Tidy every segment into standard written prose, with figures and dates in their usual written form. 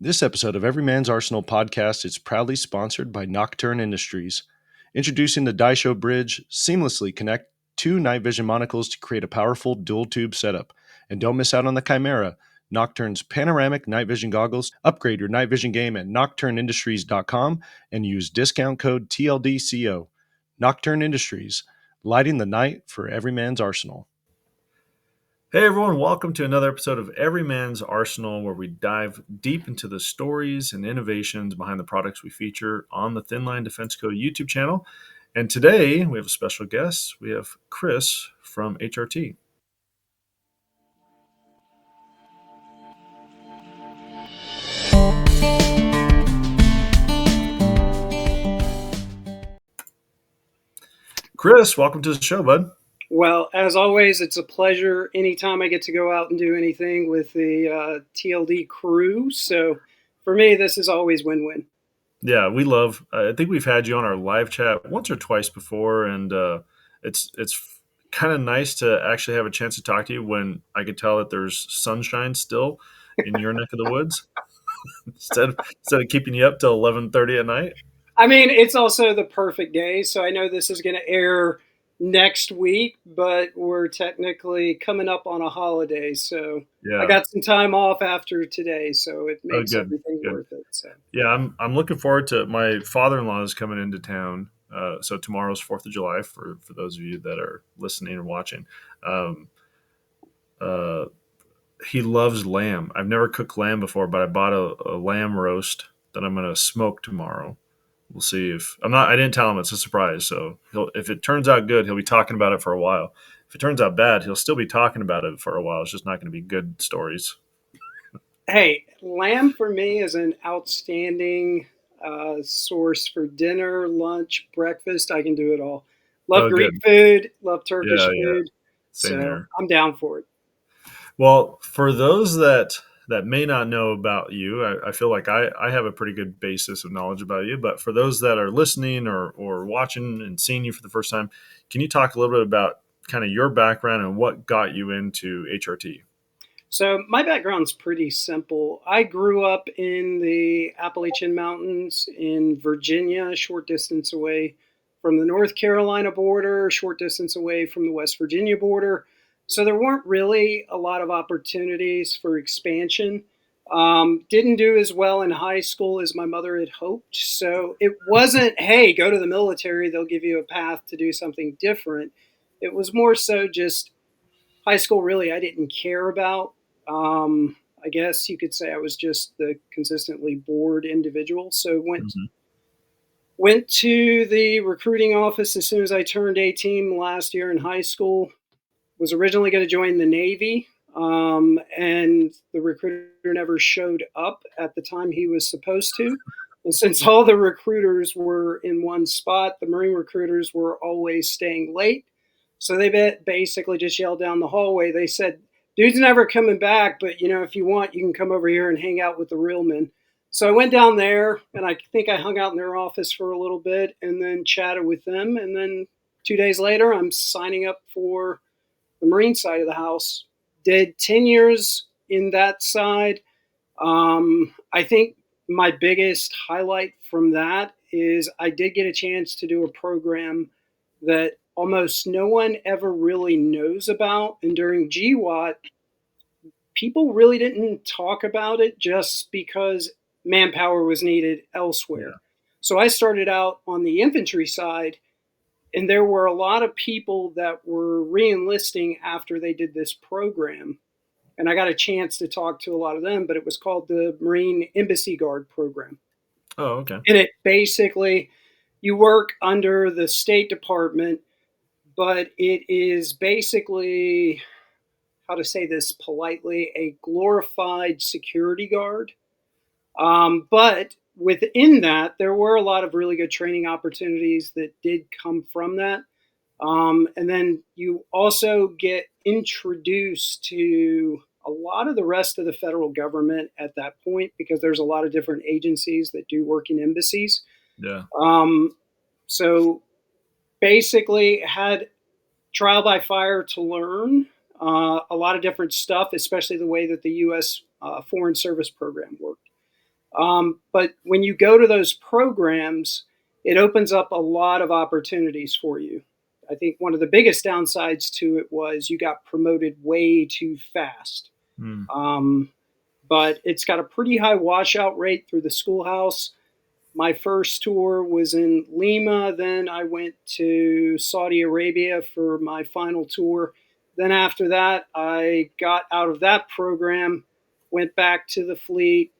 This episode of Everyman's Arsenal podcast is proudly sponsored by Nocturn Industries. Introducing the Daisho Bridge, seamlessly connect two night vision monocles to create a powerful dual tube setup. And don't miss out on the Chimera, Nocturn's panoramic night vision goggles. Upgrade your night vision game at nocturnindustries.com and use discount code TLDCO. Nocturn Industries, lighting the night for Everyman's Arsenal. Hey everyone, welcome to another episode of Everyman's Arsenal, where we dive deep into the stories and innovations behind the products we feature on the Thin Line Defense Co. YouTube channel. And today we have a special guest. We have Chris from HRT. Chris, welcome to the show, bud. Well, as always, it's a pleasure anytime I get to go out and do anything with the TLD crew. So for me, this is always win-win. Yeah, we love. I think we've had you on our live chat once or twice before, and it's kind of nice to actually have a chance to talk to you when I could tell that there's sunshine still in your neck of the woods instead of keeping you up till 11:30 at night. I mean, it's also the perfect day. So I know this is going to air next week, but we're technically coming up on a holiday. So Yeah. I got some time off after today, so it makes good, everything good. worth it. So Yeah, I'm looking forward to my father-in-law is coming into town. So tomorrow's 4th of July for those of you that are listening or watching. He loves lamb. I've never cooked lamb before, but I bought a lamb roast that I'm going to smoke tomorrow. We'll see if I didn't tell him, it's a surprise. So if it turns out good, he'll be talking about it for a while. If it turns out bad, he'll still be talking about it for a while. It's just not going to be good stories. hey, lamb for me is an outstanding source for dinner, lunch, breakfast. I can do it all. Love Greek food, love Turkish food. Same there. I'm down for it. Well, for those that may not know about you, I feel like I have a pretty good basis of knowledge about you. But for those that are listening or watching and seeing you for the first time, can you talk a little bit about kind of your background and what got you into HRT? So my background's pretty simple. I grew up in the Appalachian Mountains in Virginia, a short distance away from the North Carolina border, a short distance away from the West Virginia border. So there weren't really a lot of opportunities for expansion. Didn't do as well in high school as my mother had hoped. So it wasn't, hey, go to the military, they'll give you a path to do something different. It was more so just high school, really, I didn't care about. I guess you could say I was just the consistently bored individual. So went to the recruiting office as soon as I turned 18 last year in high school. Was originally going to join the Navy, and the recruiter never showed up at the time he was supposed to. And since all the recruiters were in one spot, the Marine recruiters were always staying late. So they basically just yelled down the hallway. They said, dude's never coming back, but, if you want, you can come over here and hang out with the real men. So I went down there, and I think I hung out in their office for a little bit and then chatted with them. And then 2 days later, I'm signing up for the Marine side of the house. Did 10 years in that side. I think my biggest highlight from that is I did get a chance to do a program that almost no one ever really knows about. And during GWAT, people really didn't talk about it just because manpower was needed elsewhere. Yeah. So I started out on the infantry side, and there were a lot of people that were re-enlisting after they did this program. And I got a chance to talk to a lot of them, but it was called the Marine Embassy Guard program. Oh, okay. And it basically, you work under the State Department, but it is basically, how to say this politely, a glorified security guard. But within that, there were a lot of really good training opportunities that did come from that. And then you also get introduced to a lot of the rest of the federal government at that point, because there's a lot of different agencies that do work in embassies. Yeah. So basically had trial by fire to learn a lot of different stuff, especially the way that the U.S. Foreign Service program worked. But when you go to those programs, it opens up a lot of opportunities for you. I think one of the biggest downsides to it was you got promoted way too fast. Mm. Um, but it's got a pretty high washout rate through the schoolhouse. My first tour was in Lima. Then I went to Saudi Arabia for my final tour. Then after that, I got out of that program, went back to the fleet,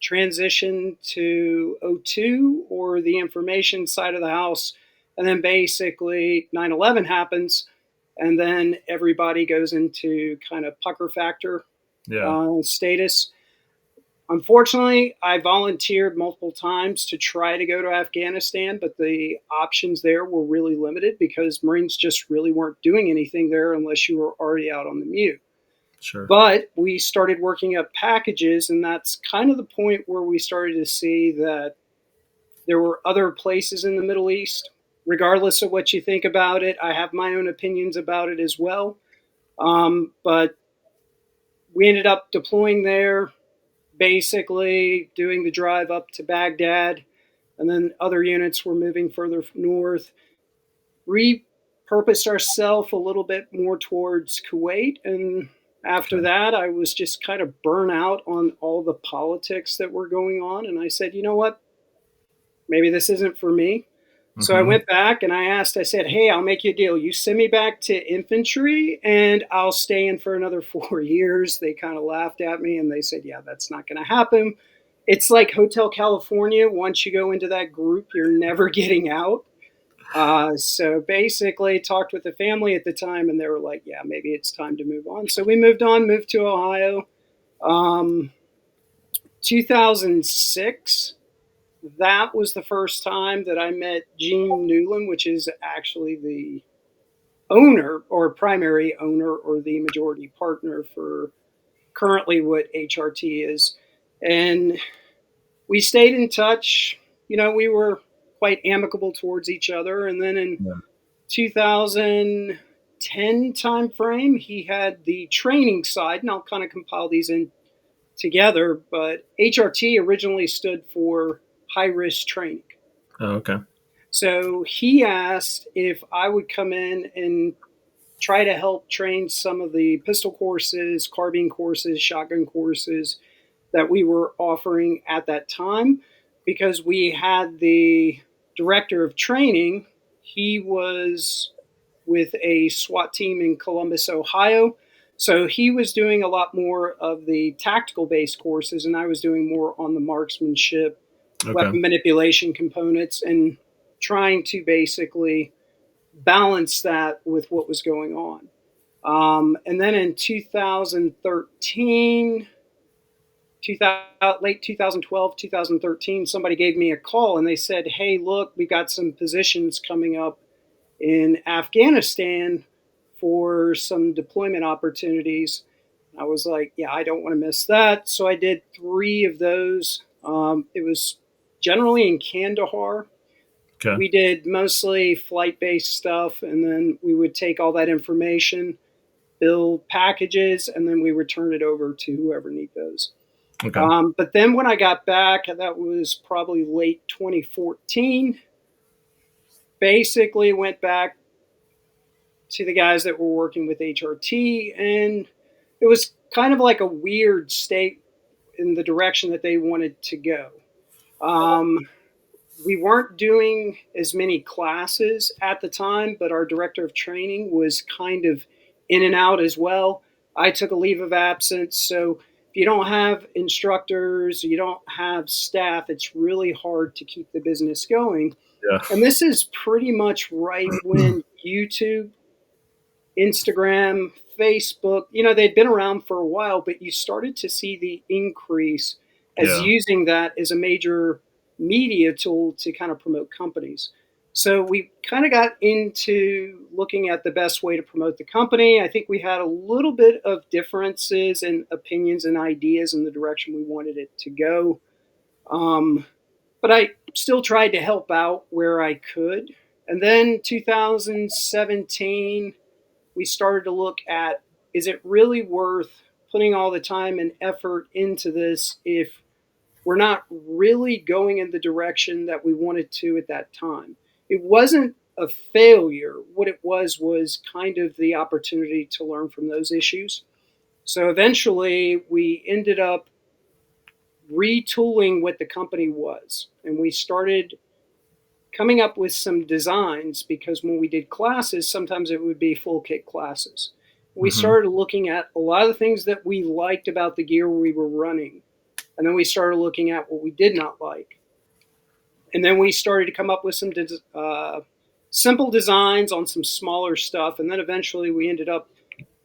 transitioned to O2 or the information side of the house. And then basically 9/11 happens. And then everybody goes into kind of pucker factor Yeah. status. Unfortunately, I volunteered multiple times to try to go to Afghanistan, but the options there were really limited because Marines just really weren't doing anything there unless you were already out on the mute. Sure. But we started working up packages, and that's kind of the point where we started to see that there were other places in the Middle East. Regardless of what you think about it, I have my own opinions about it as well. But we ended up deploying there, basically doing the drive up to Baghdad, and then other units were moving further north. Repurposed ourselves a little bit more towards Kuwait, and after Okay. that, I was just kind of burnt out on all the politics that were going on, and I said, you know what, maybe this isn't for me. So I Mm-hmm. went back and I said, hey, I'll make you a deal. You send me back to infantry and I'll stay in for another 4 years. They kind of laughed at me and they said, yeah, that's not going to happen. It's like Hotel California. Once you go into that group, you're never getting out. So basically, talked with the family at the time and they were like, yeah, maybe it's time to move on. So we moved on, moved to Ohio. Um, 2006, that was the first time that I met Gene Newland, which is actually the owner or primary owner or the majority partner for currently what HRT is. And we stayed in touch. You know, we were quite amicable towards each other. And then in Yeah. 2010 timeframe, he had the training side, and I'll kind of compile these in together. But HRT originally stood for high risk training. Oh, okay. So he asked if I would come in and try to help train some of the pistol courses, carbine courses, shotgun courses that we were offering at that time because we had the director of training. He was with a SWAT team in Columbus, Ohio. So he was doing a lot more of the tactical based courses, and I was doing more on the marksmanship, Okay. weapon manipulation components, and trying to basically balance that with what was going on. And then in 2013, 2000, late 2012, 2013, somebody gave me a call and they said, hey, look, we got some positions coming up in Afghanistan for some deployment opportunities. I was like, yeah, I don't want to miss that. So I did three of those. It was generally in Kandahar. Okay. We did mostly flight based stuff, and then we would take all that information, build packages, and then we return it over to whoever need those. Okay. But then when I got back, that was probably late 2014, basically went back to the guys that were working with HRT, and it was kind of like a weird state in the direction that they wanted to go. Um, we weren't doing as many classes at the time, but our director of training was kind of in and out as well. I took a leave of absence. So if you don't have instructors, you don't have staff, it's really hard to keep the business going. Yeah. And this is pretty much right when YouTube, Instagram, Facebook, you know, they'd been around for a while, but you started to see the increase as Yeah. using that as a major media tool to kind of promote companies. So we kind of got into looking at the best way to promote the company. I think we had a little bit of differences in opinions and ideas in the direction we wanted it to go. But I still tried to help out where I could. And then 2017, we started to look at, is it really worth putting all the time and effort into this if were not really going in the direction that we wanted to at that time. It wasn't a failure. What it was kind of the opportunity to learn from those issues. So eventually, we ended up retooling what the company was, and we started coming up with some designs because when we did classes, sometimes it would be full kit classes. We Hmm. started looking at a lot of the things that we liked about the gear we were running, and then we started looking at what we did not like. And then we started to come up with some simple designs on some smaller stuff. And then eventually we ended up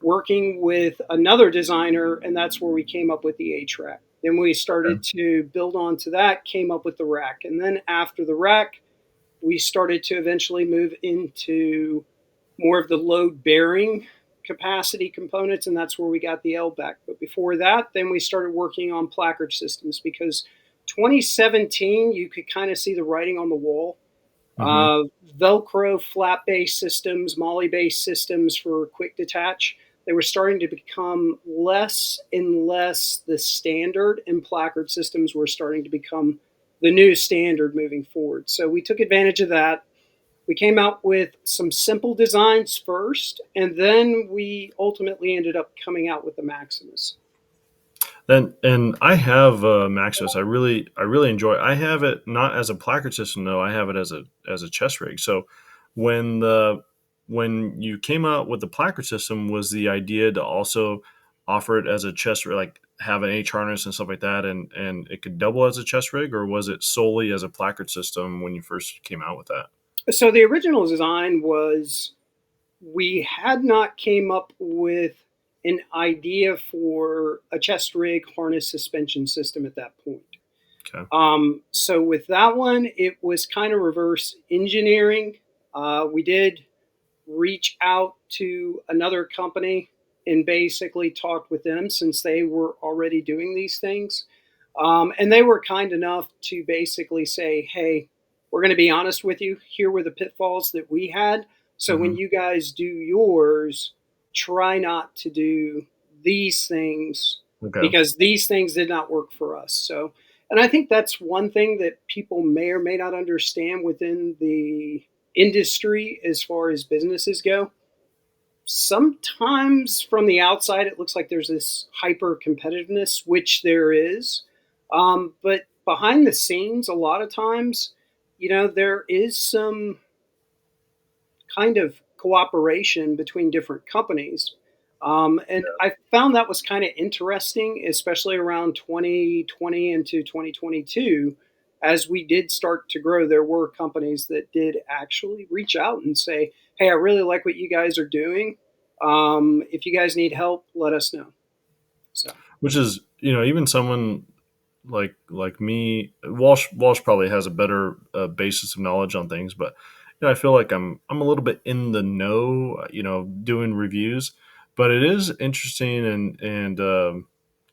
working with another designer, and that's where we came up with the H-Rack. Then we started to build onto that, came up with the rack. And then after the rack, we started to eventually move into more of the load bearing capacity components, and that's where we got the LBAC. But before that, then we started working on placard systems because 2017, you could kind of see the writing on the wall. Hmm. Velcro flap based systems, Molly based systems for quick detach, they were starting to become less and less the standard, and placard systems were starting to become the new standard moving forward. So we took advantage of that. We came out with some simple designs first, and then we ultimately ended up coming out with the Maximus. Then and I have Maximus. I really enjoy it. I have it not as a placard system though. I have it as a chest rig. So when the when you came out with the placard system, was the idea to also offer it as a chest rig, like have an H harness and stuff like that, and it could double as a chest rig, or was it solely as a placard system when you first came out with that? So the original design was we had not came up with an idea for a chest rig harness suspension system at that point. Okay. So with that one, it was kind of reverse engineering. We did reach out to another company and basically talked with them since they were already doing these things. And they were kind enough to basically say, hey, we're going to be honest with you. Here were the pitfalls that we had. So when Hmm. you guys do yours, try not to do these things Okay. because these things did not work for us. So, and I think that's one thing that people may or may not understand within the industry as far as businesses go. Sometimes from the outside, it looks like there's this hyper competitiveness, which there is. But behind the scenes, a lot of times, there is some kind of cooperation between different companies. And I found that was kind of interesting, especially around 2020 into 2022. As we did start to grow, there were companies that did actually reach out and say, hey, I really like what you guys are doing. If you guys need help, let us know. So, Which is, even someone like me, Walsh probably has a better basis of knowledge on things, but I feel like I'm a little bit in the know, doing reviews. But it is interesting and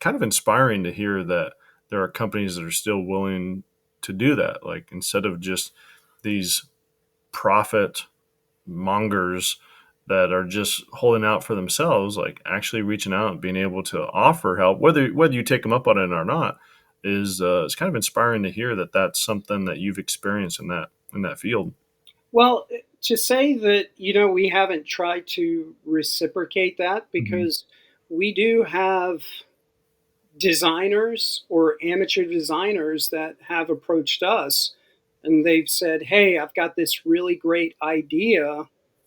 kind of inspiring to hear that there are companies that are still willing to do that. Like instead of just these profit mongers that are just holding out for themselves, like actually reaching out and being able to offer help, whether you take them up on it or not, is it's kind of inspiring to hear that that's something that you've experienced in that field. well, to say that, we haven't tried to reciprocate that Hmm. because we do have designers or amateur designers that have approached us and they've said, hey, I've got this really great idea.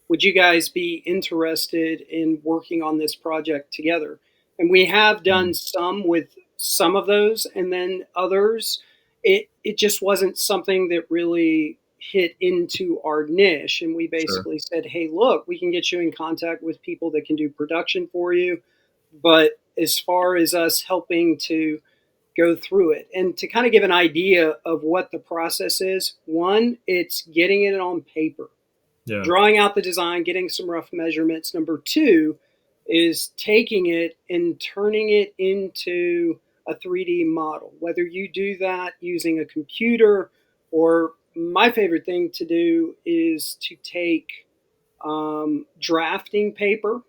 Would you guys be interested in working on this project together? And we have done some with some of those, and then others, it just wasn't something that really hit into our niche. And we Sure. basically said, hey, look, we can get you in contact with people that can do production for you. But as far as us helping to go through it and to kind of give an idea of what the process is, one, it's getting it on paper, Yeah. drawing out the design, getting some rough measurements. Number two is taking it and turning it into a 3D model, whether you do that using a computer or my favorite thing to do is to take drafting paper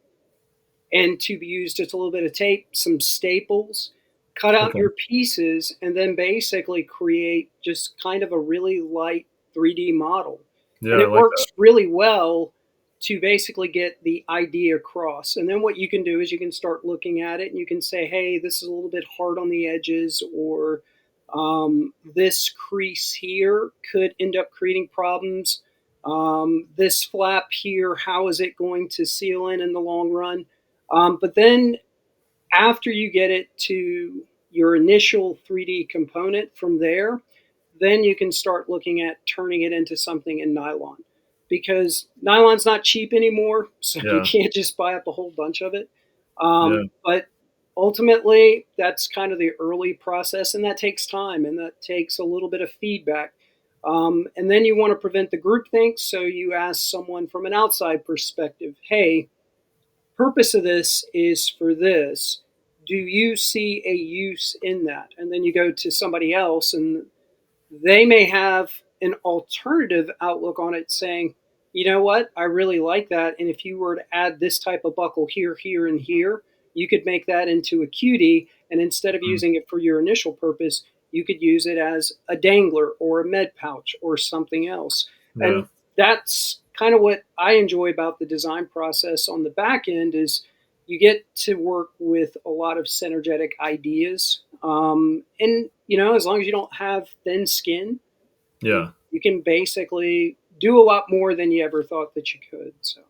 and to use just a little bit of tape, some staples. cut out Okay. your pieces, and then basically create just kind of a really light 3D model. Yeah, And I it like that. works really well to basically get the idea across. And then what you can do is you can start looking at it and you can say, hey, this is a little bit hard on the edges, or this crease here could end up creating problems. This flap here, how is it going to seal in the long run? But then after you get it to your initial 3D component from there, then you can start looking at turning it into something in nylon, because nylon's not cheap anymore, so you Yeah, can't just buy up a whole bunch of it. yeah, But ultimately, that's kind of the early process, and that takes time and that takes a little bit of feedback. And then you want to prevent the groupthink, so you ask someone from an outside perspective, hey, purpose of this is for this. Do you see a use in that? And then you go to somebody else and they may have an alternative outlook on it, saying, you know what, I really like that. And if you were to add this type of buckle here, here, and here, you could make that into a cutie. And instead of mm, using it for your initial purpose, you could use it as a dangler or a med pouch or something else. yeah, And that's kind of what I enjoy about the design process on the back end is you get to work with a lot of synergetic ideas. And as long as you don't have thin skin, you yeah. you can basically do a lot more than you ever thought that you could. So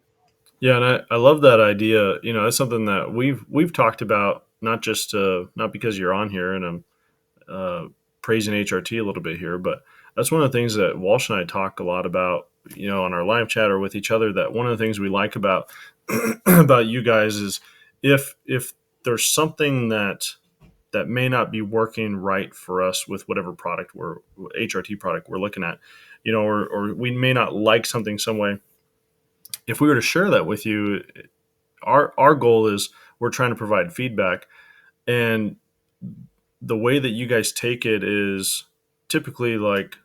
Yeah, and I love that idea. That's something that we've talked about, not because you're on here and I'm uh, praising HRT a little bit here, but that's one of the things that Walsh and I talk a lot about, on our live chat or with each other. That one of the things we like about about you guys is if there's something that may not be working right for us with whatever product we're HRT product we're looking at, or we may not like something some way. If we were to share that with you, our goal is we're trying to provide feedback, and the way that you guys take it is typically like,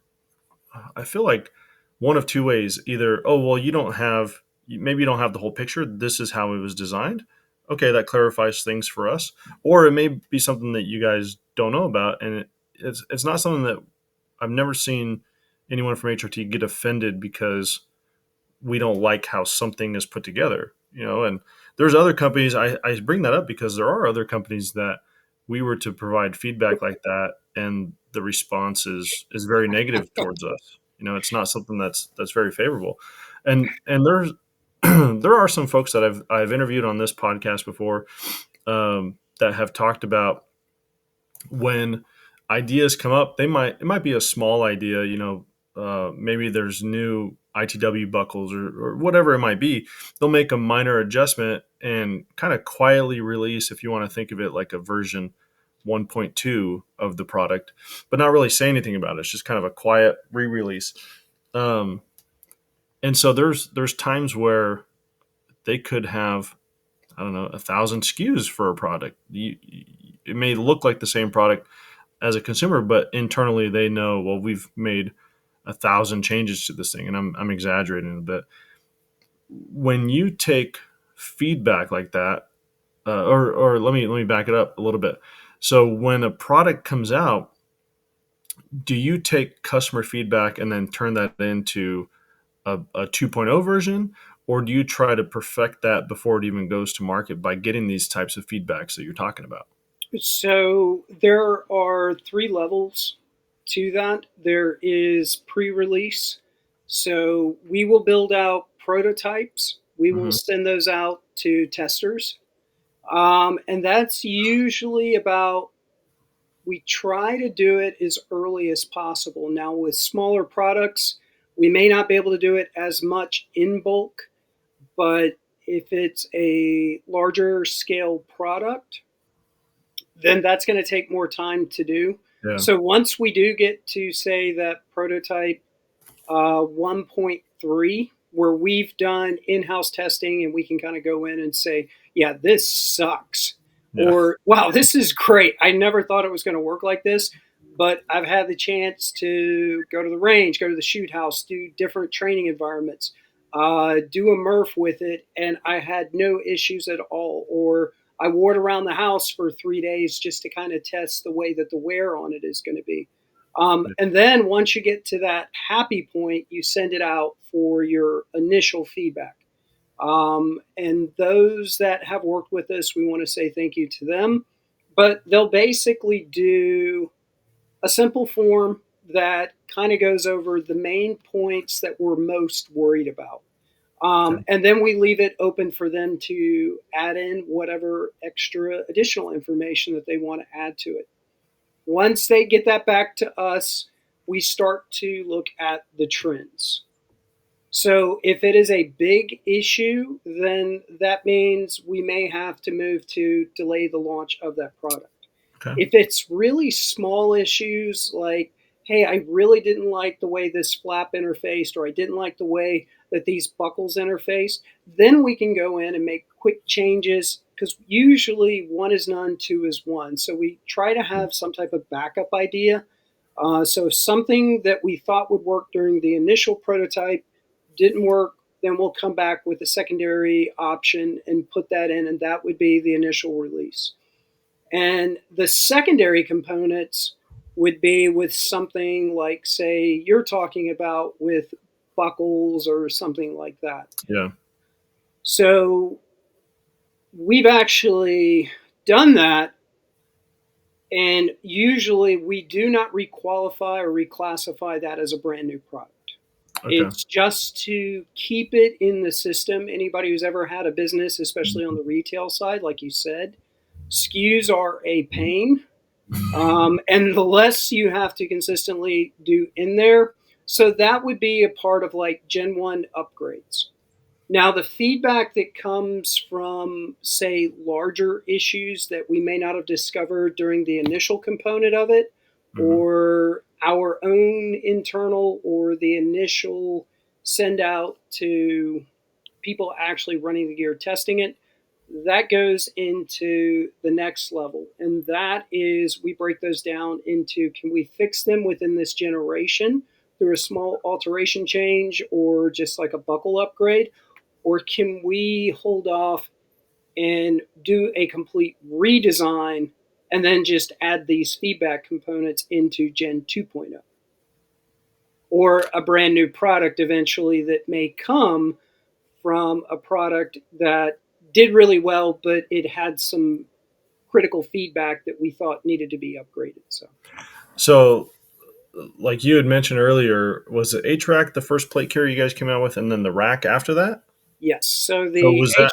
I feel like one of two ways. Either, oh well, maybe you don't have the whole picture, this is how it was designed, okay, that clarifies things for us. Or it may be something that you guys don't know about, and it's not something that I've never seen anyone from HRT get offended because we don't like how something is put together, and there's other companies. I bring that up because there are other companies that we were to provide feedback like that, and the response is very negative towards us. It's not something that's very favorable. And there's there are some folks that I've interviewed on this podcast before, that have talked about when ideas come up. It might be a small idea, maybe there's new ITW buckles, or whatever it might be. They'll make a minor adjustment and kind of quietly release, if you want to think of it like a version 1.2 of the product, but not really say anything about it. It's just kind of a quiet re-release. Um, and so there's times where they could have, I don't know, 1,000 SKUs for a product. It may look like the same product as a consumer, but internally they know, well, we've made 1,000 changes to this thing, and I'm exaggerating a bit. When you take feedback like that, or let me back it up a little bit. So when a product comes out, do you take customer feedback and then turn that into a 2.0 version, or do you try to perfect that before it even goes to market by getting these types of feedbacks that you're talking about? So there are three levels to that. There is pre-release. So we will build out prototypes. We will Hmm. send those out to testers. And that's usually about, we try to do it as early as possible. Now, with smaller products, we may not be able to do it as much in bulk, but if it's a larger scale product, then that's going to take more time to do. Yeah, So once we do get to, say, that prototype 1.3, where we've done in-house testing and we can kind of go in and say, yeah, this sucks, yeah, or wow, this is great, I never thought it was going to work like this. But I've had the chance to go to the range, go to the shoot house, do different training environments, do a murph with it, and I had no issues at all. Or I wore it around the house for 3 days just to kind of test the way that the wear on it is going to be. And then once you get to that happy point, you send it out for your initial feedback. And those that have worked with us, we want to say thank you to them. But they'll basically do a simple form that kind of goes over the main points that we're most worried about. Okay. And then we leave it open for them to add in whatever extra additional information that they want to add to it. Once they get that back to us, we start to look at the trends. So if it is a big issue, then that means we may have to move to delay the launch of that product. Okay. If it's really small issues like, hey, I really didn't like the way this flap interfaced, or I didn't like the way that these buckles interface, then we can go in and make quick changes, because usually one is none, two is one. So we try to have some type of backup idea. So if something that we thought would work during the initial prototype didn't work, then we'll come back with a secondary option and put that in, and that would be the initial release. And the secondary components would be with something like, say, you're talking about with buckles or something like that. Yeah. So we've actually done that. And usually we do not requalify or reclassify that as a brand new product. Okay. It's just to keep it in the system. Anybody who's ever had a business, especially on the retail side, like you said, SKUs are a pain. And the less you have to consistently do in there. So that would be a part of like Gen 1 upgrades. Now, the feedback that comes from, say, larger issues that we may not have discovered during the initial component of it, Hmm. or our own internal, or the initial send out to people actually running the gear testing it, that goes into the next level. And that is, we break those down into, can we fix them within this generation through a small alteration change or just like a buckle upgrade? Or can we hold off and do a complete redesign and then just add these feedback components into Gen 2.0? Or a brand new product eventually that may come from a product that did really well, but it had some critical feedback that we thought needed to be upgraded. So, like you had mentioned earlier, was the HRAC the first plate carrier you guys came out with, and then the rack after that? Yes, so So was that?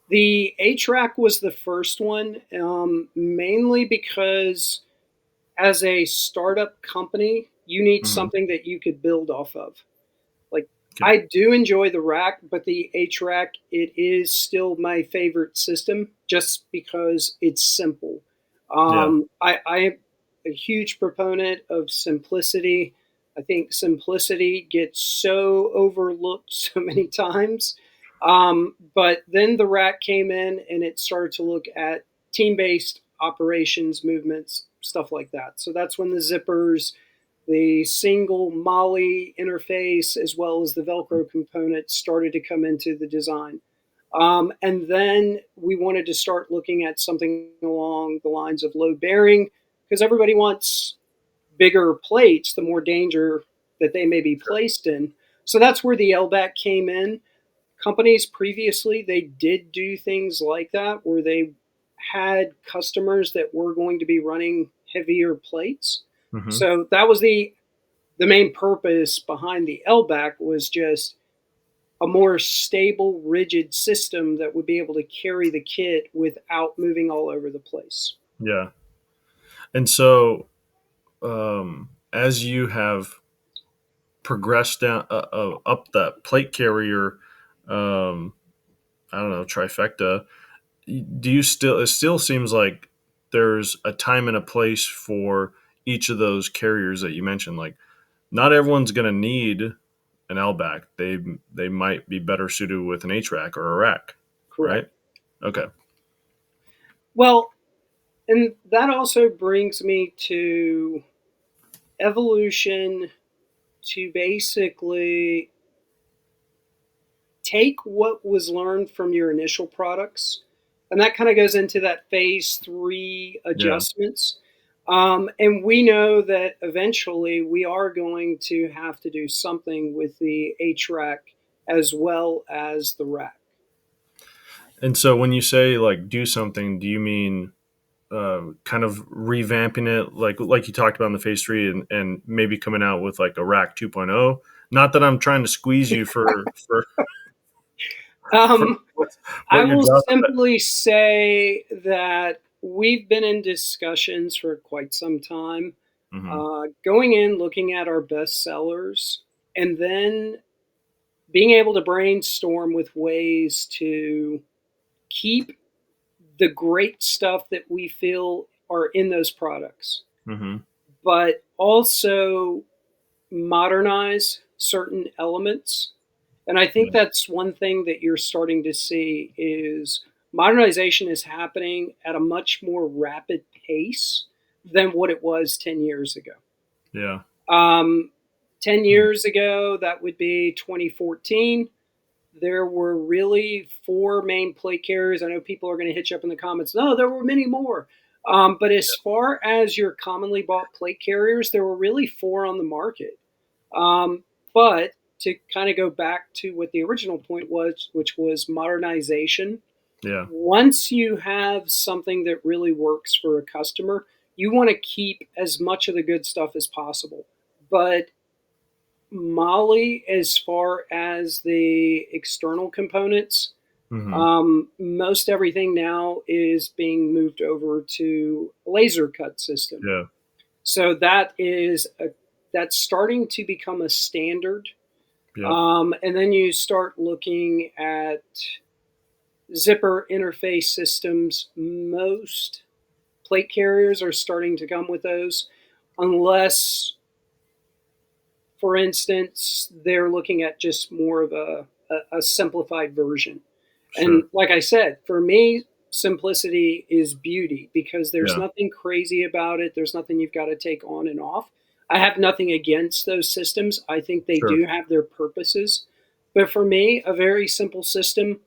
The HRAC was the first one, mainly because as a startup company, you need Mhm. something that you could build off of. Like, Okay. I do enjoy the rack, but the HRAC, it is still my favorite system just because it's simple. Yeah. I am a huge proponent of simplicity. I think simplicity gets so overlooked so many times. But then the rack came in and it started to look at team based operations, movements, stuff like that. So that's when the zippers, the single Molly interface, as well as the Velcro component, started to come into the design. And then we wanted to start looking at something along the lines of load bearing, because everybody wants bigger plates, the more danger that they may be placed in. So that's where the LBAC came in. Companies previously, they did do things like that where they had customers that were going to be running heavier plates. Hmm. So that was the main purpose behind the LBAC, was just a more stable, rigid system that would be able to carry the kit without moving all over the place. Yeah. And so, as you have progressed down up that plate carrier, um, I don't know, trifecta, do you still? It still seems like there's a time and a place for each of those carriers that you mentioned. Like, not everyone's going to need an LBAC. They might be better suited with an HRAC or a rack, Correct. right? Okay. Well, and that also brings me to evolution, to basically take what was learned from your initial products And that kind of goes into that phase 3 Yeah. adjustments. And we know that eventually we are going to have to do something with the HRAC as well as the rack. And so when you say like do something, do you mean kind of revamping it like you talked about in the phase 3 and maybe coming out with like a rack 2.0? Not that I'm trying to squeeze you for Um, I what your will job is. simply say that we've been in discussions for quite some time, Mm-hmm. going in, looking at our best sellers, and then being able to brainstorm with ways to keep the great stuff that we feel are in those products, Mm-hmm. but also modernize certain elements. And I think Yeah. that's one thing that you're starting to see is modernization is happening at a much more rapid pace than what it was 10 years ago. Yeah. Um, 10 Hmm. years ago, that would be 2014. There were really four main plate carriers. I know people are going to hit you up in the comments. No, there were many more. But as far as your commonly bought plate carriers, there were really four on the market. Um, but to kind of go back to what the original point was, which was modernization, Yeah. once you have something that really works for a customer, you want to keep as much of the good stuff as possible. But Molly, as far as the external components, Mm-hmm. most everything now is being moved over to a laser cut system. Yeah. So that's starting to become a standard. Yep. And then you start looking at zipper interface systems. Most plate carriers are starting to come with those, unless, for instance, they're looking at just more of a simplified version. And Sure. like I said, for me, simplicity is beauty because there's Yeah. nothing crazy about it. There's nothing you've got to take on and off. I have nothing against those systems. I think they Sure. do have their purposes. But for me, a very simple system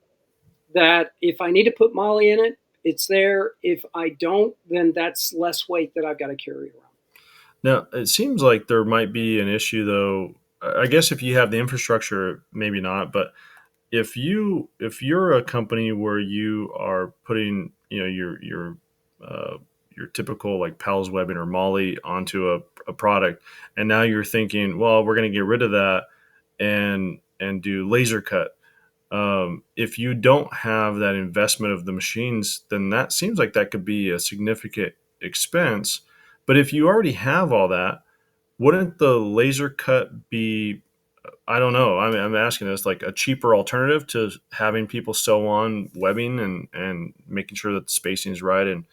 that if I need to put Molly in it, it's there. If I don't, then that's less weight that I've got to carry around. Now, it seems like there might be an issue, though. I guess if you have the infrastructure, maybe not. But if you're a company where you are putting, your typical like Pals webbing or Molly onto a product, and now you're thinking, well, we're going to get rid of that and do laser cut. If you don't have that investment of the machines, then that seems like that could be a significant expense. But if you already have all that, wouldn't the laser cut be, I don't know, I'm asking this, like a cheaper alternative to having people sew on webbing and making sure that the spacing is right and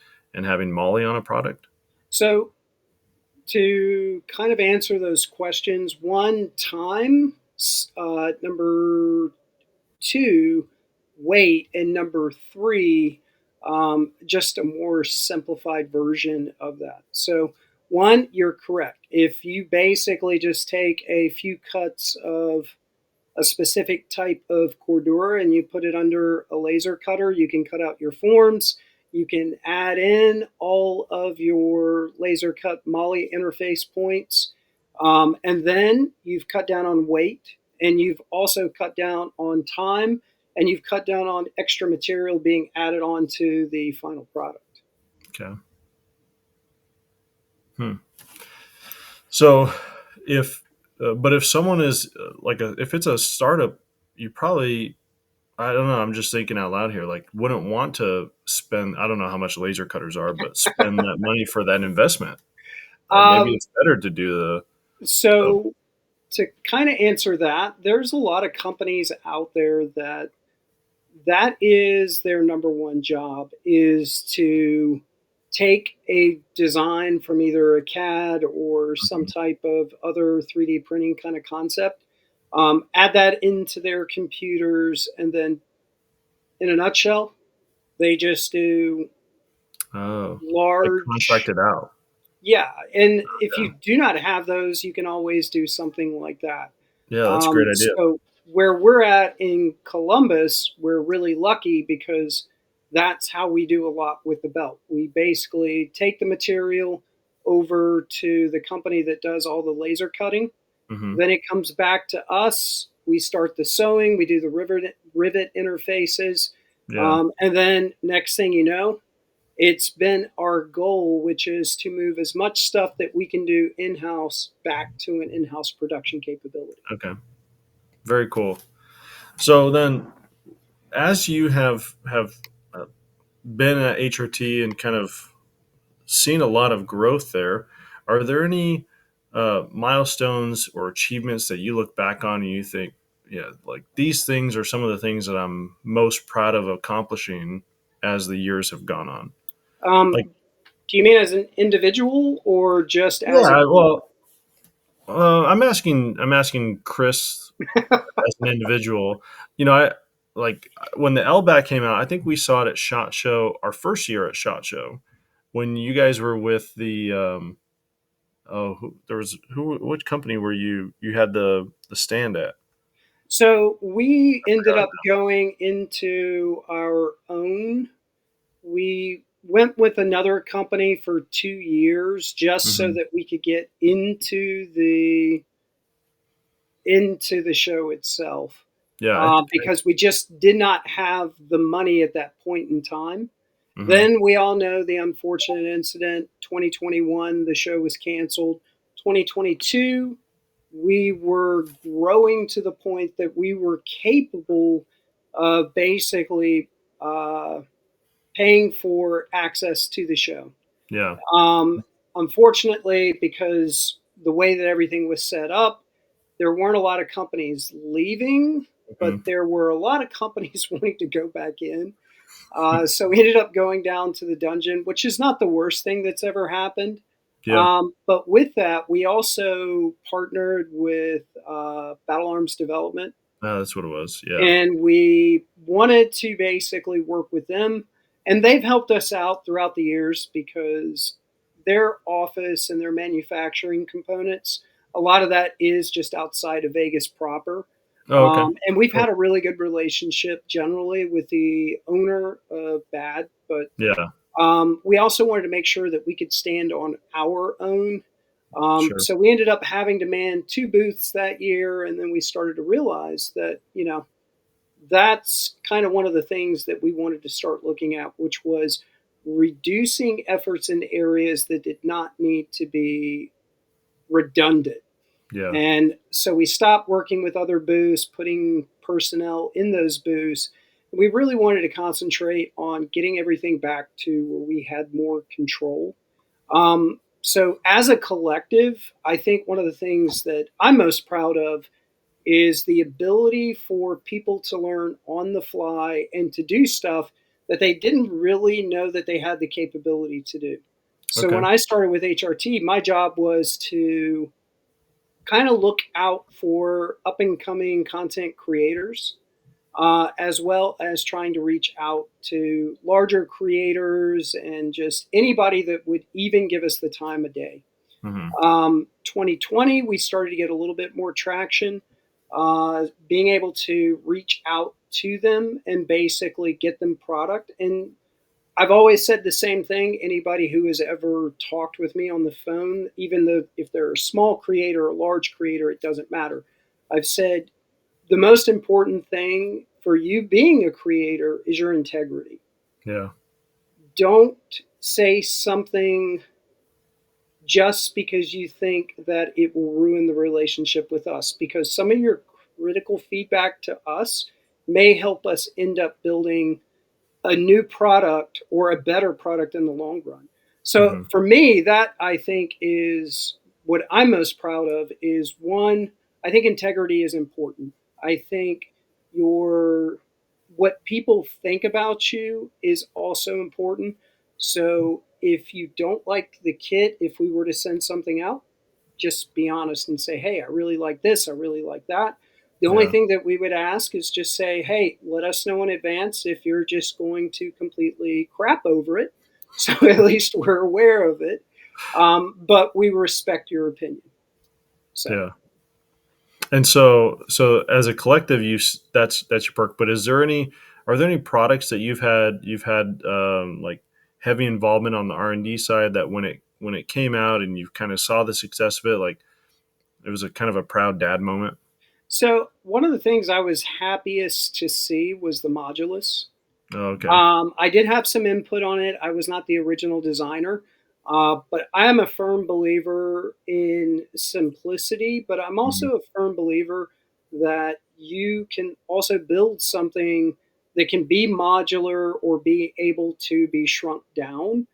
having Molly on a product? So to kind of answer those questions, one, time, number two, weight, and number three, just a more simplified version of that. So, one, you're correct. If you basically just take a few cuts of a specific type of cordura and you put it under a laser cutter, you can cut out your forms. You can add in all of your laser cut Molly interface points. And then you've cut down on weight and you've also cut down on time and you've cut down on extra material being added on to the final product. Okay. Hmm. So if, but if someone is if it's a startup, you probably, I don't know, I'm just thinking out loud here, like wouldn't want to spend, I don't know how much laser cutters are, but spend that money for that investment. Maybe Um, it's better to do the so, to kind of answer that, there's a lot of companies out there that is their number one job is to take a design from either a CAD or some type of other 3D printing kind of concept, add that into their computers, and then, in a nutshell, they just do like large. contracted out. Yeah, and if Yeah. you do not have those, you can always do something like that. Yeah, that's a great idea. So where we're at in Columbus, we're really lucky because that's how we do a lot with the belt. We basically take the material over to the company that does all the laser cutting. Mm-hmm. Then it comes back to us. We start the sewing. We do the rivet interfaces. Yeah. And then next thing you know, it's been our goal, which is to move as much stuff that we can do in house back to an in house production capability. Okay. Very cool. So then, as you have uh, been at HRT and kind of seen a lot of growth there, are there any milestones or achievements that you look back on and you think, yeah, like these things are some of the things that I'm most proud of accomplishing as the years have gone on? Um, Like, do you mean as an individual or just as a yeah, group? well, I'm asking Chris as an individual. I like when the LBAC came out. I think we saw it at Shot Show, our first year at Shot Show, when you guys were with the there was which company were you had the stand at? So we ended up going into our own. We went with another company for 2 years just so Hmm. that we could get into the show itself, Yeah, because we just did not have the money at that point in time. hmm, Then we all know the unfortunate incident. 2021, the show was canceled. 2022, we were growing to the point that we were capable of basically uh, paying for access to the show. yeah, Um, Unfortunately, because the way that everything was set up, there weren't a lot of companies leaving, hmm, but there were a lot of companies wanting to go back in. So we ended up going down to the dungeon, which is not the worst thing that's ever happened. yeah. But with that, we also partnered with Battle Arms Development, That's what it was. Yeah. and we wanted to basically work with them. And they've helped us out throughout the years because their office and their manufacturing components, a lot of that is just outside of Vegas proper. Oh, okay. And we've Cool. had a really good relationship generally with the owner of BAD, but Yeah. we also wanted to make sure that we could stand on our own. Sure. So we ended up having to man 2 booths that year, and then we started to realize that, that's kind of one of the things that we wanted to start looking at, which was reducing efforts in areas that did not need to be redundant. Yeah. And so we stopped working with other booths, putting personnel in those booths. We really wanted to concentrate on getting everything back to where we had more control. So, as a collective, I think one of the things that I'm most proud of is the ability for people to learn on the fly and to do stuff that they didn't really know that they had the capability to do. So, when Okay. I started with HRT, my job was to kind of look out for up and coming content creators, as well as trying to reach out to larger creators and just anybody that would even give us the time of day. Hmm. 2020, we started to get a little bit more traction, being able to reach out to them and basically get them product. And I've always said the same thing. Anybody who has ever talked with me on the phone, even though if they're a small creator or a large creator, it doesn't matter. I've said the most important thing for you being a creator is your integrity. Yeah. Don't say something just because you think that it will ruin the relationship with us, because some of your critical feedback to us may help us end up building a new product or a better product in the long run. So Hmm. for me, that I think is what I'm most proud of is one, I think integrity is important. I think your what people think about you is also important. So if you don't like the kit, if we were to send something out, just be honest and say, hey, I really like this, I really like that. The only Yeah. thing that we would ask is just say, hey, let us know in advance if you're just going to completely crap over it. So at least we're aware of it. But we respect your opinion. So Yeah. And so as a collective, that's your perk. But is there any? Are there any products that you've had like heavy involvement on the R&D side that when it came out and you kind of saw the success of it, like it was a kind of a proud dad moment? So one of the things I was happiest to see was the modulus. Oh, okay. I did have some input on it. I was not the original designer, but I am a firm believer in simplicity. But I'm Hmm. also a firm believer that you can also build something that can be modular or be able to be shrunk down.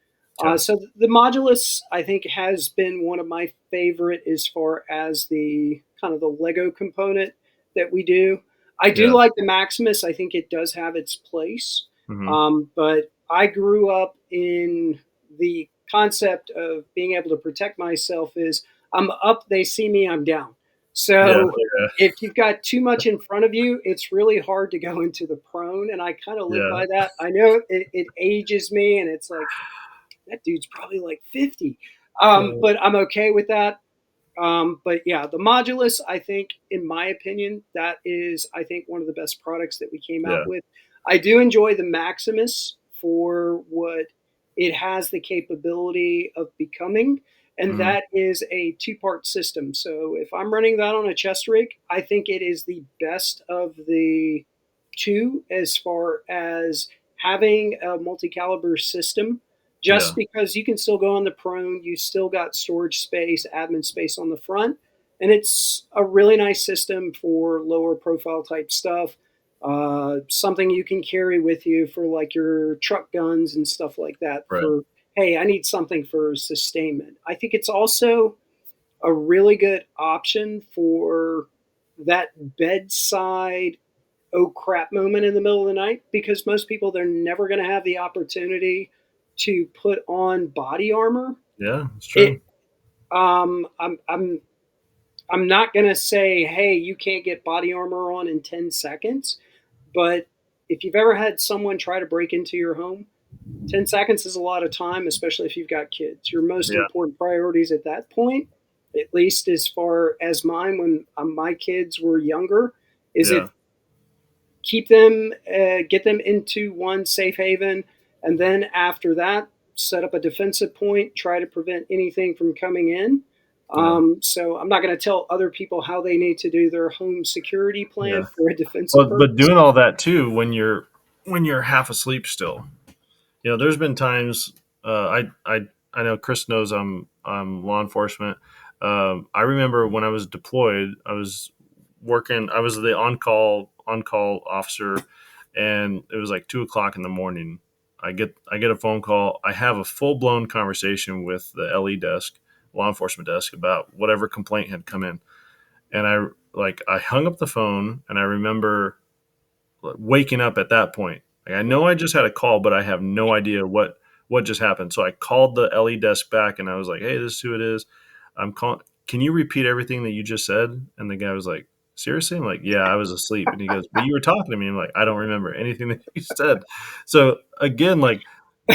Okay. So the modulus, I think, has been one of my favorite as far as the kind of the Lego component that we do. I do Yeah. like the Maximus. I think it does have its place. Hmm. But I grew up in the concept of being able to protect myself is I'm up, they see me, I'm down. Yeah. So Yeah. if you've got too much in front of you, it's really hard to go into the prone. And I kind of live Yeah. by that. I know it ages me and it's like, that dude's probably like 50. But I'm okay with that. But yeah, the modulus, I think, in my opinion, that is, I think, one of the best products that we came out Yeah. with. I do enjoy the Maximus for what it has the capability of becoming, and Hmm. that is a two-part system. So if I'm running that on a chest rig, I think it is the best of the two as far as having a multi-caliber system Yeah. just because you can still go on the prone, you still got storage space, admin space on the front, and it's a really nice system for lower profile type stuff. Something you can carry with you for like your truck guns and stuff like that. Right. For hey, I need something for sustainment. I think it's also a really good option for that bedside oh crap moment in the middle of the night because most people they're never going to have the opportunity to put on body armor. Yeah. It's true. It um I'm I'm I'm not going to say hey you can't get body armor on in 10 seconds, but if you've ever had someone try to break into your home, 10 seconds is a lot of time, especially if you've got kids. Your most Yeah. important priorities at that point, at least as far as mine when my kids were younger, is Yeah. if keep them, get them into one safe haven, and then after that, set up a defensive point, try to prevent anything from coming in. Yeah. So I'm not going to tell other people how they need to do their home security plan Yeah. for a defensive But purpose. doing all that too when you're half asleep still. There's been times I know Chris knows I'm law enforcement. I remember when I was deployed, I was working. I was the on call officer, and it was like 2 o'clock in the morning. I get a phone call. I have a full blown conversation with the LE desk, law enforcement desk, about whatever complaint had come in, and I hung up the phone, and I remember waking up at that point. Like, I know I just had a call, but I have no idea what just happened. So I called the LE desk back and I was like, "Hey, this is who it is. I'm calling. Can you repeat everything that you just said?" And the guy was like, "Seriously?" I'm like, "Yeah, I was asleep." And he goes, "But you were talking to me." I'm like, "I don't remember anything that you said." So again, like,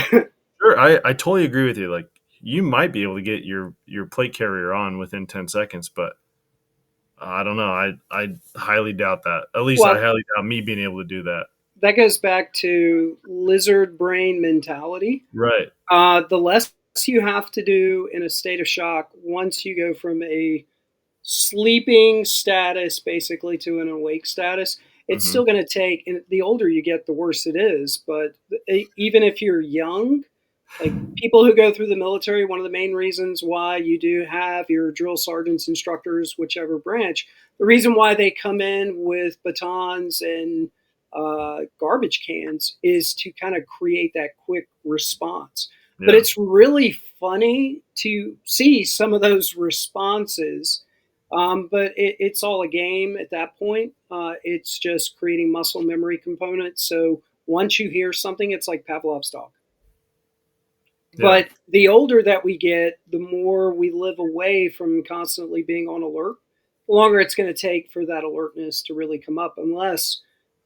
sure, I totally agree with you. Like, you might be able to get your plate carrier on within 10 seconds, but I don't know. I highly doubt that. At least I Well, highly doubt me being able to do that. that goes back to lizard brain mentality. Right. The less you have to do in a state of shock once you go from a sleeping status basically to an awake status, it's Mhm. still going to take, and the older you get the worse it is, but even if you're young, like people who go through the military, one of the main reasons why you do have your drill sergeants, instructors, whichever branch, the reason why they come in with batons and garbage cans is to kind of create that quick response. But Yeah. it's really funny to see some of those responses. But it's all a game at that point. It's just creating muscle memory components. So once you hear something, it's like Pavlov's dog. Yeah. But the older that we get, the more we live away from constantly being on alert, the longer it's going to take for that alertness to really come up, unless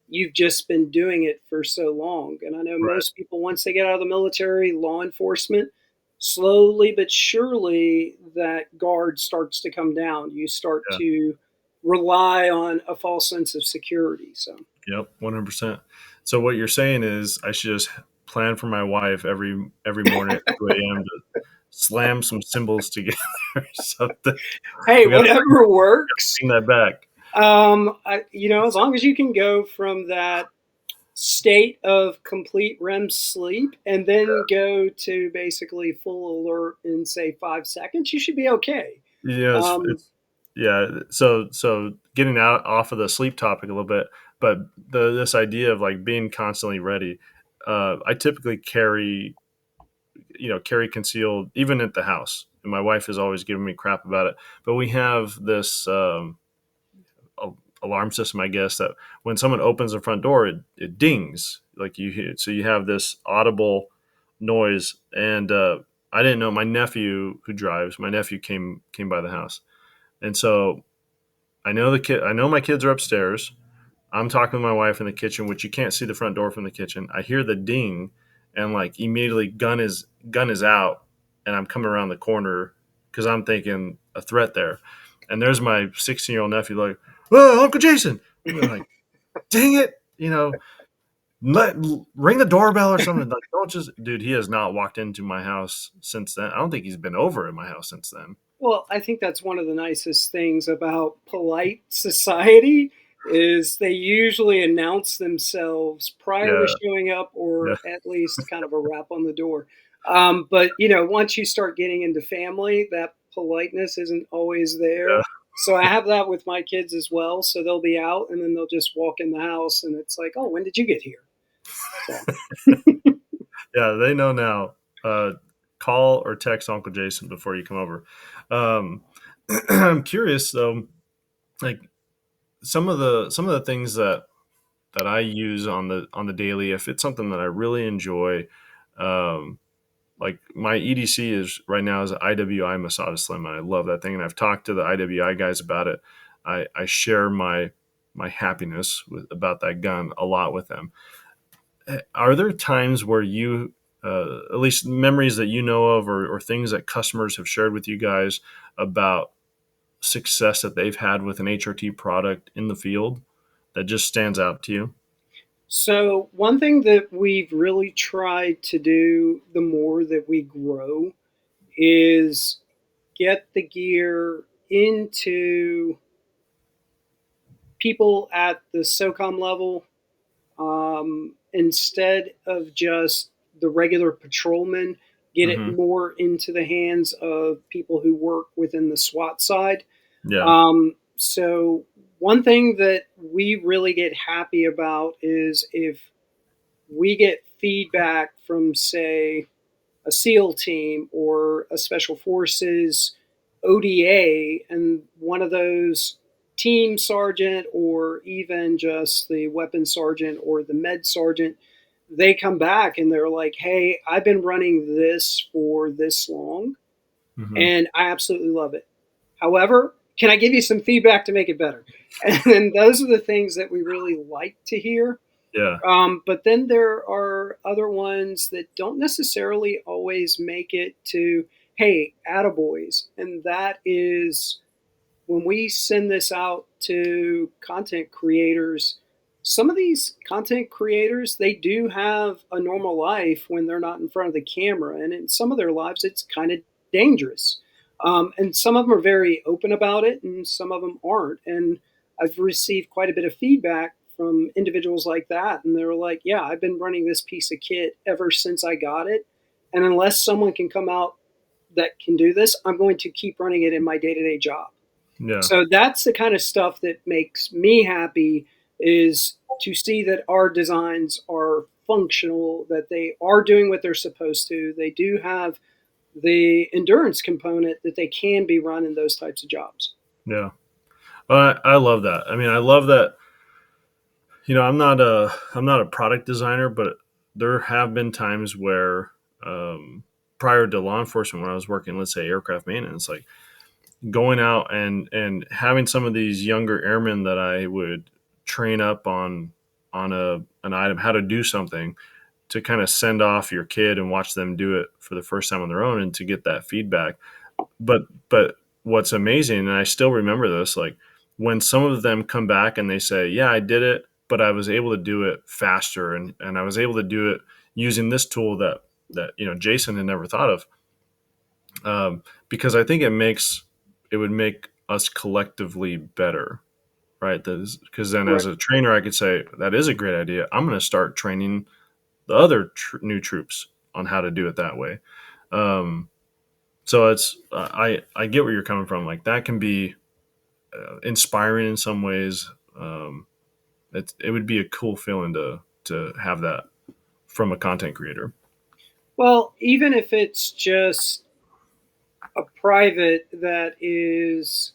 you've just been doing it for so long. And I know Right. most people, once they get out of the military, law enforcement, slowly but surely that guard starts to come down. You start Yeah. to rely on a false sense of security. So Yep. 100%. So what you're saying is I should just plan for my wife every morning at 2 a.m. to slam some cymbals together or something. Hey, We got to whatever works. bring that back. As long as you can go from that state of complete REM sleep and then go to basically full alert in say 5 seconds, you should be okay. Yeah, Um, it's yeah. So getting out off of the sleep topic a little bit, but this idea of like being constantly ready. I typically carry concealed even at the house, and my wife has always given me crap about it. But we have this alarm system, I guess, that when someone opens the front door, it dings like you hear. So you have this audible noise, and I didn't know my nephew who drives. My nephew came by the house, and so I know the kid. I know my kids are upstairs. I'm talking to my wife in the kitchen, which you can't see the front door from the kitchen. I hear the ding, and like immediately gun is out, and I'm coming around the corner because I'm thinking a threat there. And there's my 16-year-old nephew like, "Oh, Uncle Jason!" I'm like, "Dang it!" Let ring the doorbell or something. Like, don't just, dude. He has not walked into my house since then. I don't think he's been over at my house since then. Well, I think that's one of the nicest things about polite society is they usually announce themselves prior to Yeah, showing up yeah, or at least kind of a rap on the door. But once you start getting into family, that politeness isn't always yeah. there. So I have that with my kids as well. So they'll be out and then they'll just walk in the house and it's like, oh, when did you get here? So Yeah, they know now. Uh, Call or text Uncle Jason before you come over. Um, I'm curious though, like some of the things that I use on the daily. If it's something that I really enjoy, um, like my EDC is right now is an IWI Masada Slim, and I love that thing. And I've talked to the IWI guys about it. I share my happiness about that gun a lot with them. Are there times where you, at least memories that you know of, or things that customers have shared with you guys about success that they've had with an HRT product in the field that just stands out to you? So, one thing that we've really tried to do the more that we grow is get the gear into people at the SOCOM level instead of just the regular patrolmen, get it Hmm. more into the hands of people who work within the SWAT side. Yeah. So, one thing that we really get happy about is if we get feedback from, say, a SEAL team or a Special Forces ODA, and one of those team sergeant or even just the weapons sergeant or the med sergeant, they come back and they're like, hey, I've been running this for this long Hmm. and I absolutely love it. However, can I give you some feedback to make it better? And those are the things that we really like to hear. Yeah. But then there are other ones that don't necessarily always make it to, hey, attaboys. And that is when we send this out to content creators, some of these content creators, they do have a normal life when they're not in front of the camera. And in some of their lives, it's kind of dangerous. And some of them are very open about it, and some of them aren't. And I've received quite a bit of feedback from individuals like that. And they're like, yeah, I've been running this piece of kit ever since I got it. And unless someone can come out that can do this, I'm going to keep running it in my day to day job. Yeah. So that's the kind of stuff that makes me happy is to see that our designs are functional, that they are doing what they're supposed to. They do have the endurance component that they can be run in those types of jobs. Yeah. Well, I love that. I mean, I love that. I'm not a product designer, but there have been times where, um, prior to law enforcement, when I was working, let's say aircraft maintenance, like going out and having some of these younger airmen that I would train up on an item, how to do something, to kind of send off your kid and watch them do it for the first time on their own and to get that feedback. But what's amazing, and I still remember this, like when some of them come back and they say, "Yeah, I did it, but I was able to do it faster, and I was able to do it using this tool that Jason had never thought of, because I think it would make us collectively better, right? Because then as Right. a trainer, I could say that is a great idea. I'm going to start training the other new troops on how to do it that way. Um, so it's I get where you're coming from. Like that can be inspiring in some ways. It would be a cool feeling to have that from a content creator. Well, even if it's just a private that is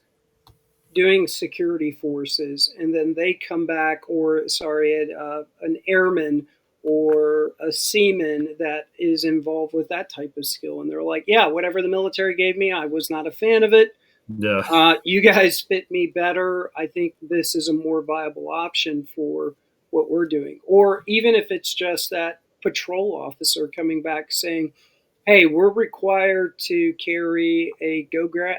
doing security forces, and then they come back, or sorry, an airman or a seaman that is involved with that type of skill, and they're like, "Yeah, whatever the military gave me, I was not a fan of it. Yeah, You guys fit me better. I think this is a more viable option for what we're doing." Or even if it's just that patrol officer coming back saying, "Hey, we're required to carry a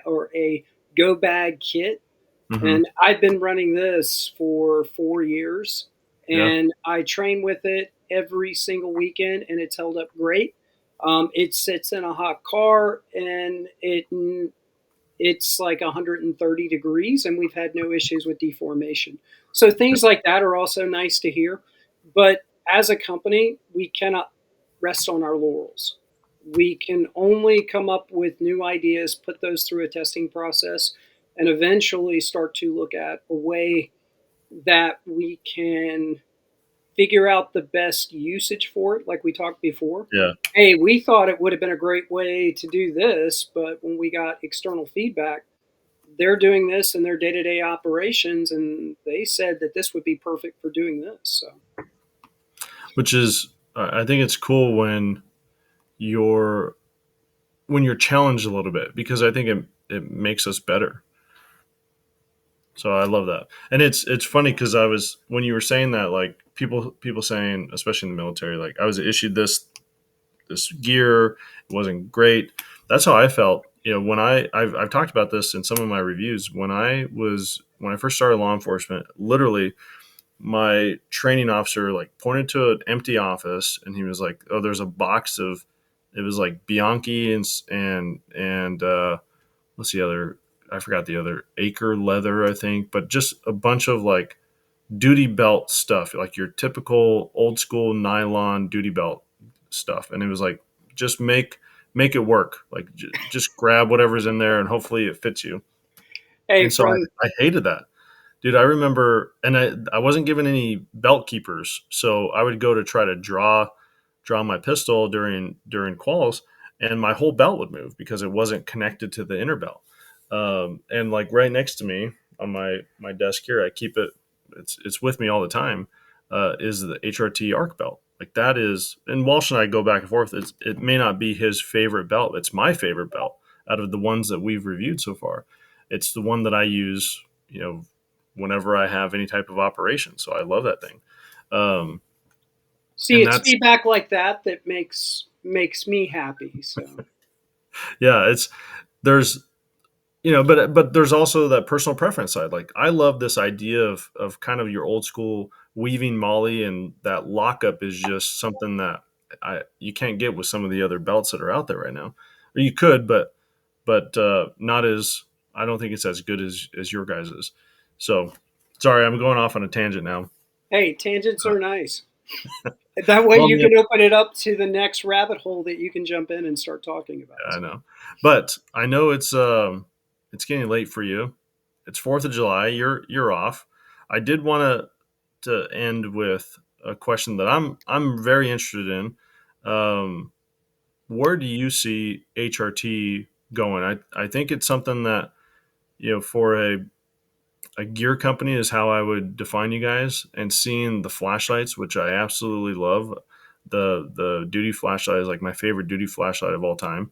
or a go bag kit, hmm, and I've been running this for 4 years, yeah, and I train with it every single weekend, and it's held up great. It sits in a hot car, and it's like 130 degrees, and we've had no issues with deformation." So things like that are also nice to hear. But as a company, we cannot rest on our laurels. We can only come up with new ideas, put those through a testing process, and eventually start to look at a way that we can figure out the best usage for it, like we talked before. yeah. Hey, we thought it would have been a great way to do this, but when we got external feedback, they're doing this in their day-to-day operations, and they said that this would be perfect for doing this. So Which is, I think it's cool you're when you're challenged a little bit, because I think it makes us better. So I love that, and it's funny because I was when you were saying that, like people saying, especially in the military, like I was issued this gear, it wasn't great. That's how I felt. When I've talked about this in some of my reviews. When I first started law enforcement, literally my training officer like pointed to an empty office, and he was like, "Oh, there's a box of," it was like Bianchi and what's the other? I forgot the other, Acre leather, I think, but just a bunch of like duty belt stuff, like your typical old school nylon duty belt stuff. And it was like, just make it work. Like just grab whatever's in there and hopefully it fits you. hey, And so from I hated that. Dude, I remember, and I wasn't given any belt keepers, so I would go to try to draw my pistol during quals, and my whole belt would move because it wasn't connected to the inner belt. And like right next to me on my desk here, I keep it. It's with me all the time. Is the HRT arc belt. Like that is, and Walsh and I go back and forth. It may not be his favorite belt. It's my favorite belt out of the ones that we've reviewed so far. It's the one that I use, whenever I have any type of operation. So I love that thing. Um, See, and it's that's feedback like that that makes me happy. So yeah, it's there's but there's also that personal preference side. Like I love this idea of kind of your old school weaving molly, and that lockup is just something that you can't get with some of the other belts that are out there right now. Or you could, but not as, I don't think it's as good as your guys's. So sorry, I'm going off on a tangent now. hey, tangents are nice. That way Well, you man, can open it up to the next rabbit hole that you can jump in and start talking about. I So. know, but I know it's getting late for you. It's Fourth of July. You're off. I did want to end with a question that I'm very interested in. Um, where do you see HRT going? I think it's something that, for a gear company is how I would define you guys, and seeing the flashlights, which I absolutely love. The duty flashlight is like my favorite duty flashlight of all time.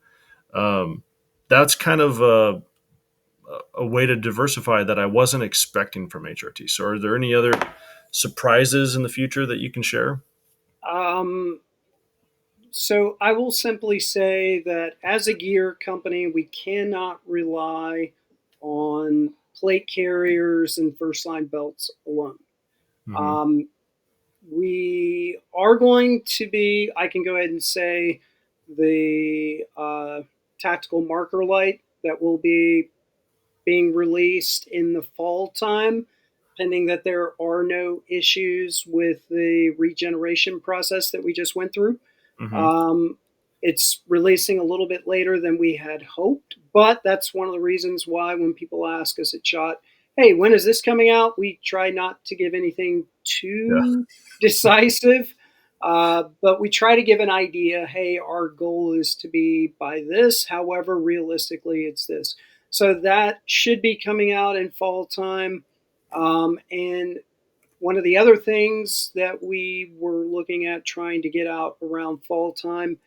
Um, that's kind of a way to diversify that I wasn't expecting from HRT. So, are there any other surprises in the future that you can share? Um, so I will simply say that as a gear company, we cannot rely on plate carriers and first line belts alone. Hmm. we are going to be, I can go ahead and say, the tactical marker light that will be being released in the fall time, pending that there are no issues with the regeneration process that we just went through. Mm-hmm. Um, it's releasing a little bit later than we had hoped, but that's one of the reasons why when people ask us at Shot, hey, when is this coming out? We try not to give anything Yeah. too decisive, but we try to give an idea. Hey, our goal is to be by this. However, realistically, it's this. So that should be coming out in fall time. And one of the other things that we were looking at trying to get out around fall time,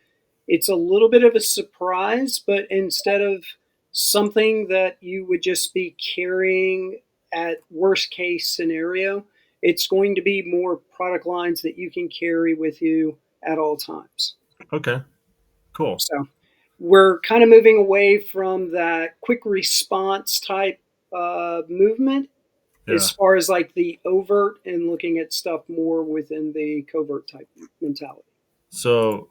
it's a little bit of a surprise, but instead of something that you would just be carrying at worst case scenario, it's going to be more product lines that you can carry with you at all times. Okay. Cool. So we're kind of moving away from that quick response type movement Yeah. as far as like the overt and looking at stuff more within the covert type mentality. So,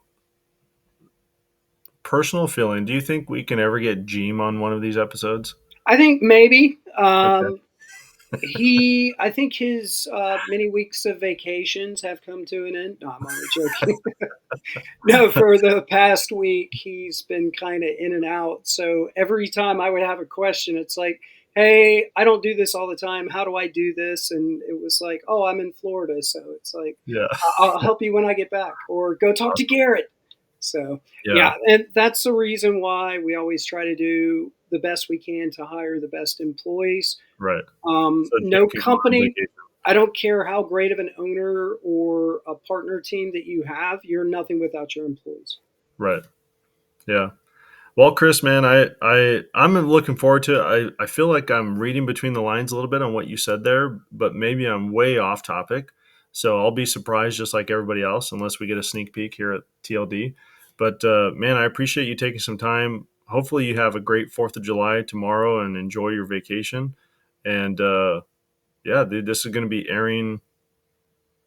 personal feeling, do you think we can ever get Jeem on one of these episodes? I think maybe Okay. I think his many weeks of vacations have come to an end. No, I'm only joking. No, for the past week, he's been kind of in and out. So every time I would have a question, it's like, hey, I don't do this all the time. How do I do this? And it was like, oh, I'm in Florida. So it's like, Yeah. I'll help you when I get back, or go talk to Awesome. Garrett. So, Yeah. yeah, and that's the reason why we always try to do the best we can to hire the best employees. Right. So No Jeem can go on company, vacation. I don't care how great of an owner or a partner team that you have, you're nothing without your employees. Right. Yeah. Well, Chris, man, I'm looking forward to it. I feel like I'm reading between the lines a little bit on what you said there, but maybe I'm way off topic. So I'll be surprised just like everybody else, unless we get a sneak peek here at TLD. But man, I appreciate you taking some time. Hopefully, you have a great 4th of July tomorrow and enjoy your vacation. And yeah, dude, this is going to be airing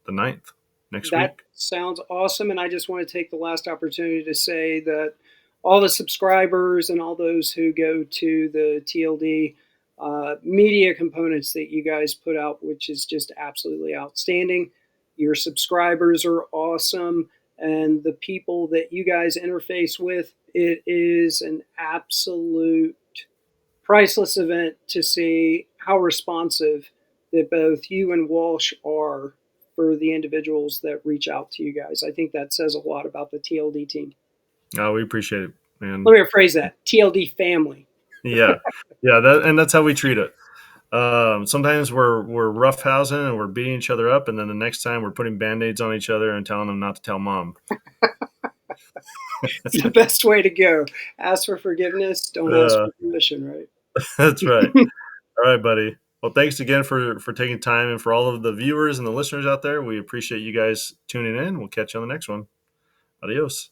the 9th next That week. sounds awesome. And I just want to take the last opportunity to say that all the subscribers and all those who go to the TLD media components that you guys put out, which is just absolutely outstanding. Your subscribers are awesome. And the people that you guys interface with, it is an absolute priceless event to see how responsive that both you and Walsh are for the individuals that reach out to you guys. I think that says a lot about the TLD team. Oh, we appreciate it, man. Let me rephrase that: TLD family. Yeah, yeah, and that's how we treat it. Sometimes we're roughhousing and we're beating each other up, and then the next time we're putting band-aids on each other and telling them not to tell mom. It's the best way to go. Ask for forgiveness. Don't ask Uh, for permission. Right. that's right. All right, buddy. Well, thanks again for taking time, and for all of the viewers and the listeners out there. We appreciate you guys tuning in. We'll catch you on the next one. Adios.